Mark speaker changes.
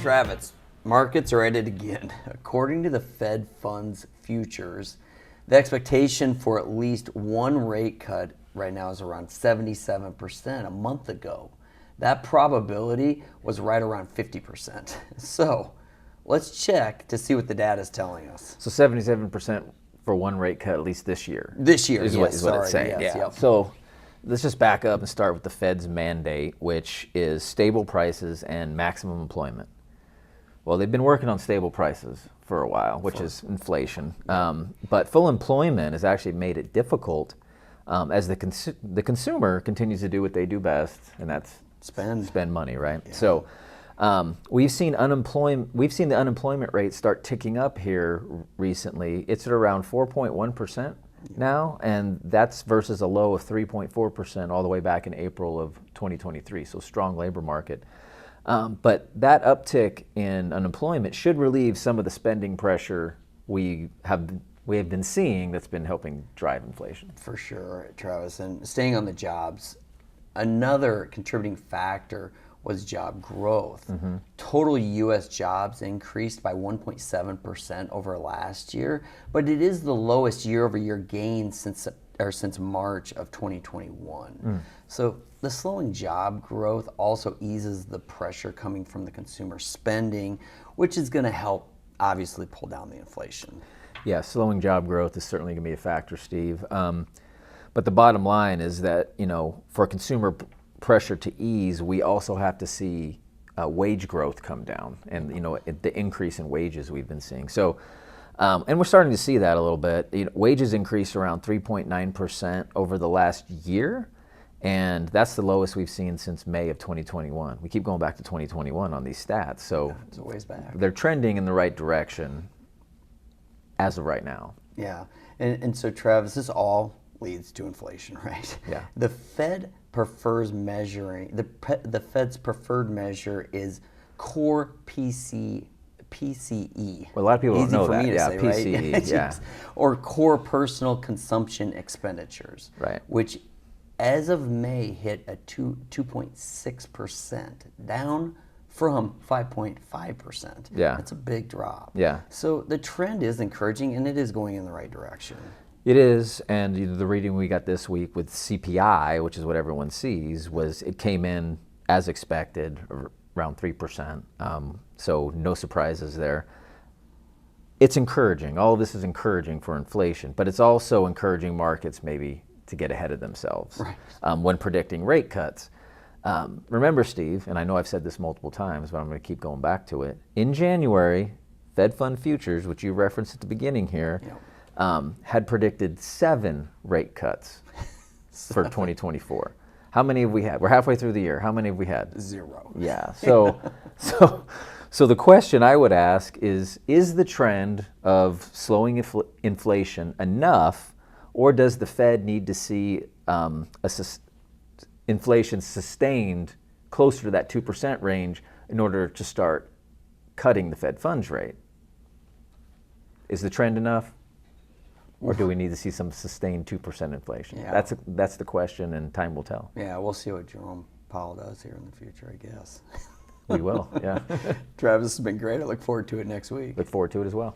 Speaker 1: Travis, markets are at it again. According to the Fed funds futures, the expectation for at least one rate cut right now is around 77%. A month ago, that probability was right around 50%. So let's check to see what the data is telling us.
Speaker 2: So 77% for one rate cut, at least this year.
Speaker 1: This year,
Speaker 2: is
Speaker 1: yes,
Speaker 2: what it's saying.
Speaker 1: yes,
Speaker 2: Yeah.
Speaker 1: yep.
Speaker 2: So let's just back up and start with the Fed's mandate, which is stable prices and maximum employment. Well, they've been working on stable prices for a while, which is inflation. But full employment has actually made it difficult as the consumer continues to do what they do best, and that's spend money, right? Yeah. So we've seen the unemployment rate start ticking up here recently. It's at around 4.1% now, and that's versus a low of 3.4% all the way back in April of 2023. So strong labor market. But that uptick in unemployment should relieve some of the spending pressure we have been seeing that's been helping drive inflation.
Speaker 1: For sure, Travis. And staying on the jobs, another contributing factor was job growth.
Speaker 2: Mm-hmm.
Speaker 1: Total U.S. jobs increased by 1.7% over last year, but it is the lowest year-over-year gain since March of 2021. So the slowing job growth also eases the pressure coming from the consumer spending, which is going to help obviously pull down the inflation.
Speaker 2: Yeah, slowing job growth is certainly going to be a factor, Steve. But the bottom line is that, for consumer pressure to ease, we also have to see wage growth come down, and the increase in wages we've been seeing. So, and we're starting to see that a little bit. Wages increased around 3.9% over the last year, and that's the lowest we've seen since May of 2021. We keep going back to 2021 on these stats, so
Speaker 1: it's a ways back.
Speaker 2: They're trending in the right direction as of right now.
Speaker 1: Yeah, and so Travis, this all leads to inflation, right?
Speaker 2: Yeah.
Speaker 1: The Fed prefers measuring, the Fed's preferred measure is core PCE.
Speaker 2: Well, a lot of people don't know that.
Speaker 1: Easy for me to say,
Speaker 2: PCE,
Speaker 1: right?
Speaker 2: yeah.
Speaker 1: Or core personal consumption expenditures.
Speaker 2: Right.
Speaker 1: Which, as of May, hit a 2.6%, down from 5.5%.
Speaker 2: Yeah.
Speaker 1: That's a big drop.
Speaker 2: Yeah.
Speaker 1: So the trend is encouraging, and it is going in the right direction.
Speaker 2: It is, and the reading we got this week with CPI, which is what everyone sees, was it came in as expected, around 3%. So no surprises there. It's encouraging. All of this is encouraging for inflation, but it's also encouraging markets maybe to get ahead of themselves when predicting rate cuts. Remember, Steve, and I know I've said this multiple times, but I'm going to keep going back to it. In January, Fed Fund futures, which you referenced at the beginning here, had predicted 7 rate cuts for 2024. How many have we had? We're halfway through the year. How many have we had?
Speaker 1: 0.
Speaker 2: Yeah. So the question I would ask is the trend of slowing inflation enough, or does the Fed need to see inflation sustained closer to that 2% range in order to start cutting the Fed funds rate? Is the trend enough? Or do we need to see some sustained 2% inflation?
Speaker 1: Yeah.
Speaker 2: That's the question, and time will tell.
Speaker 1: Yeah, we'll see what Jerome Powell does here in the future, I guess.
Speaker 2: We will, yeah.
Speaker 1: Travis, has been great. I look forward to it next week.
Speaker 2: Look forward to it as well.